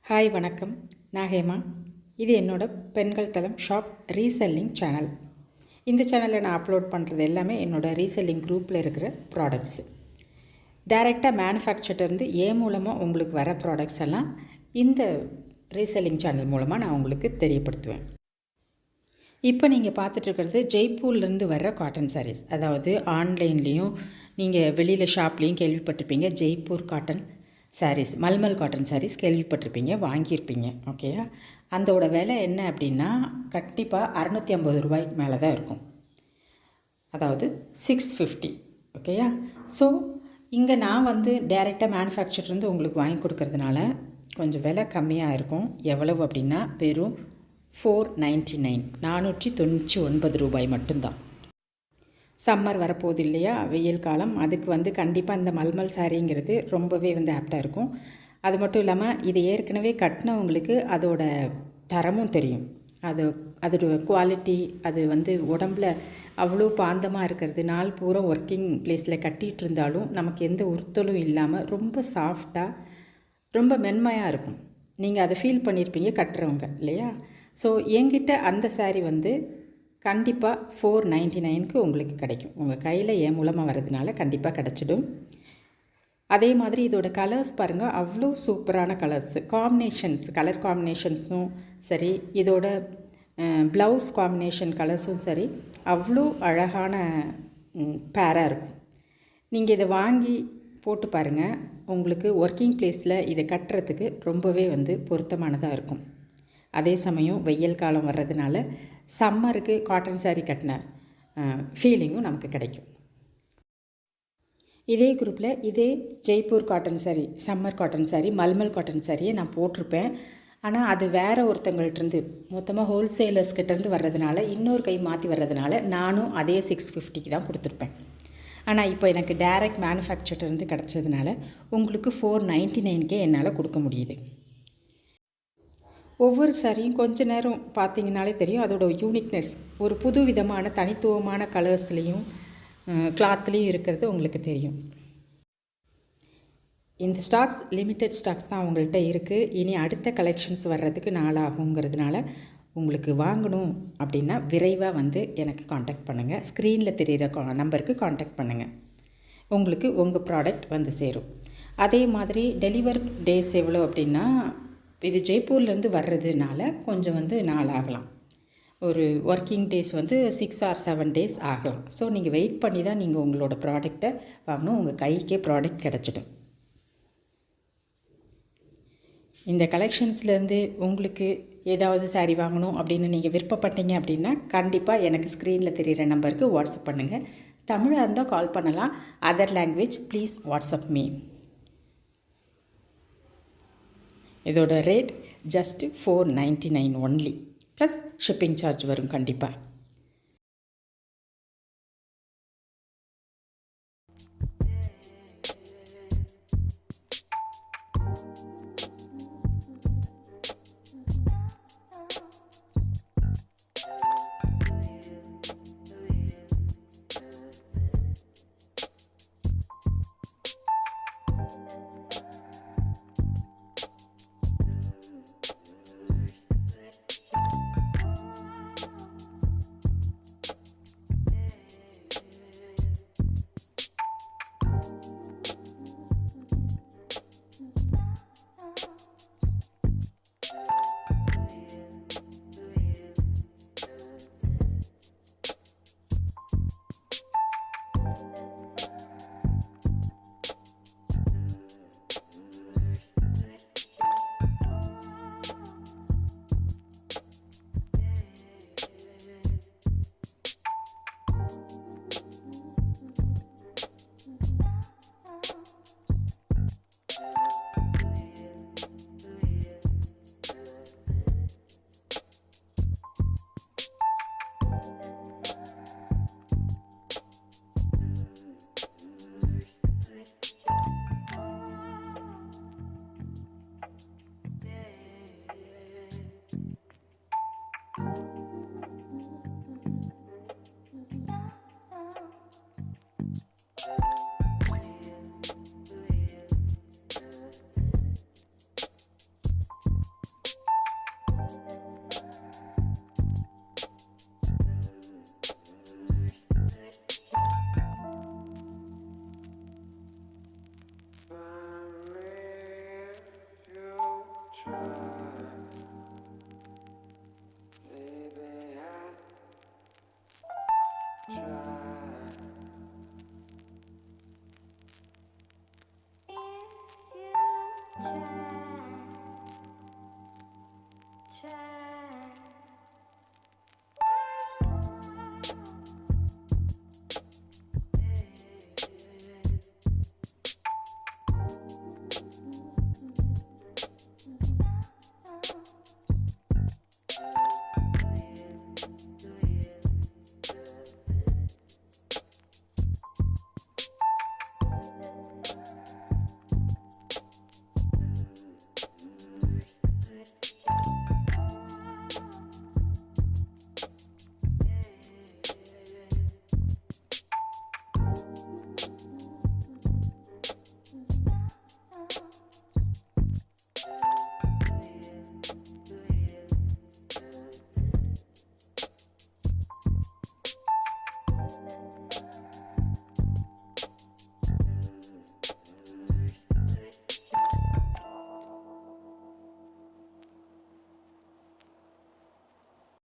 Hi வணக்கம். நான் ஹேமா. இது என்னோடய பெண்கள் தளம் ஷாப் ரீசெல்லிங் சேனல். இந்த சேனலில் நான் அப்லோட் பண்ணுறது எல்லாமே என்னோடய ரீசெல்லிங் குரூப்பில் இருக்கிற ப்ராடக்ட்ஸு. டைரெக்டாக மேனுஃபேக்சர்லேருந்து ஏன் மூலமாக உங்களுக்கு வர ப்ராடக்ட்ஸ் எல்லாம் இந்த ரீசெல்லிங் சேனல் மூலமாக நான் உங்களுக்கு தெரியப்படுத்துவேன். இப்போ நீங்கள் பார்த்துட்ருக்கிறது ஜெய்ப்பூர்லேருந்து வர்ற காட்டன் சாரீஸ். அதாவது ஆன்லைன்லேயும் நீங்கள் வெளியில் ஷாப்லேயும் கேள்விப்பட்டிருப்பீங்க. ஜெய்ப்பூர் காட்டன் சாரீஸ், மல்மல் காட்டன் சாரீஸ் கேள்விப்பட்டிருப்பீங்க, வாங்கியிருப்பீங்க. ஓகேயா? அதோட விலை என்ன அப்படின்னா கண்டிப்பாக 650 ரூபாய்க்கு மேலே தான் இருக்கும். அதாவது 650. ஓகேயா? ஸோ இங்கே நான் டைரெக்டாக மேனுஃபேக்சர்லேருந்து உங்களுக்கு வாங்கி கொடுக்கறதுனால கொஞ்சம் விலை கம்மியாக இருக்கும். எவ்வளவு அப்படின்னா வெறும் 499, 499 ரூபாய் மட்டும்தான். சம்மர் வரப்போகுது இல்லையா, வெயில் காலம். அதுக்கு கண்டிப்பாக இந்த மல்மல் சாரீங்கிறது ரொம்பவே ஆப்டாக இருக்கும். அது மட்டும் இல்லாமல் இது ஏற்கனவே கட்டினவங்களுக்கு அதோட தரமும் தெரியும். அதோட குவாலிட்டி, அது உடம்பில் அவ்வளோ பாந்தமாக இருக்கிறது. நாள் பூரா ஒர்க்கிங் பிளேஸில் கட்டிகிட்டு இருந்தாலும் நமக்கு எந்த உறுத்தலும் இல்லாமல் ரொம்ப சாஃப்டாக, ரொம்ப மென்மையாக இருக்கும். நீங்கள் அதை ஃபீல் பண்ணியிருப்பீங்க கட்டுறவங்க இல்லையா? ஸோ என்கிட்ட அந்த சாரீ கண்டிப்பாக 499க்கு உங்களுக்கு கிடைக்கும். உங்கள் கையில் என் மூலமாக வர்றதுனால கண்டிப்பாக கிடச்சிடும். அதே மாதிரி இதோட கலர்ஸ் பாருங்கள், அவ்வளோ சூப்பரான கலர்ஸு. கலர் காம்பினேஷன்ஸும் சரி, இதோட ப்ளவுஸ் காம்பினேஷன் கலர்ஸும் சரி, அவ்வளோ அழகான பேராக இருக்கும். நீங்கள் இதை வாங்கி போட்டு பாருங்கள். உங்களுக்கு ஒர்க்கிங் பிளேஸில் இதை கட்டுறதுக்கு ரொம்பவே பொருத்தமானதாக இருக்கும். அதே சமயம் வெயில் காலம் வர்றதுனால சம்மருக்கு காட்டன் சாரீ கட்டின ஃபீலிங்கும் நமக்கு கிடைக்கும். இதே குரூப்பில் இதே Jaipur cotton sari, summer cotton sari, mulmul cotton சாரியை நான் போட்டிருப்பேன். ஆனால் அது வேறு ஒருத்தங்கள்ட்டருந்து மொத்தமாக ஹோல்சேலர்ஸ்கிட்டேருந்து வர்றதுனால, இன்னொரு கை மாற்றி வர்றதுனால நானும் அதே 650க்கு தான் கொடுத்துருப்பேன். ஆனால் இப்போ எனக்கு டைரக்ட் மேனுஃபேக்சர்லேருந்து கிடச்சதுனால உங்களுக்கு 499க்கே என்னால் கொடுக்க முடியுது. ஒவ்வொரு சாரியும் கொஞ்ச நேரம் பார்த்தீங்கனாலே தெரியும் அதோட யூனிக்னஸ். ஒரு புது விதமான தனித்துவமான கலர்ஸ்லேயும் கிளாத்லேயும் இருக்கிறது உங்களுக்கு தெரியும். இந்த ஸ்டாக்ஸ் லிமிட்டட் ஸ்டாக்ஸ் தான் அவங்கள்ட்ட இருக்குது. இனி அடுத்த கலெக்ஷன்ஸ் வர்றதுக்கு நாளாகுங்கிறதுனால உங்களுக்கு வாங்கணும் அப்படின்னா விரைவாக எனக்கு காண்டாக்ட் பண்ணுங்கள். ஸ்க்ரீனில் தெரிகிற நம்பருக்கு காண்டாக்ட் பண்ணுங்கள். உங்களுக்கு உங்கள் ப்ராடக்ட் சேரும். அதே மாதிரி டெலிவர் டேஸ் எவ்வளோ அப்படின்னா, இது ஜெய்ப்பூர்லேருந்து வர்றதுனால கொஞ்சம் நாள் ஆகலாம். ஒரு ஒர்க்கிங் டேஸ் 6 or 7 டேஸ் ஆகலாம். ஸோ நீங்கள் வெயிட் பண்ணி தான் நீங்கள் உங்களோட ப்ராடக்டை வாங்கணும். உங்கள் கைக்கே ப்ராடக்ட் கிடச்சிடும். இந்த கலெக்ஷன்ஸ்லேருந்து உங்களுக்கு ஏதாவது சாரீ வாங்கணும் அப்படின்னு நீங்கள் விருப்பப்பட்டீங்க அப்படின்னா கண்டிப்பாக எனக்கு ஸ்க்ரீனில் தெரிகிற நம்பருக்கு வாட்ஸ்அப் பண்ணுங்கள். தமிழாக இருந்தால் கால் பண்ணலாம். Other language please WhatsApp me. இதோட rate just 499 only, plus shipping charge வரும் கண்டிப்பாக.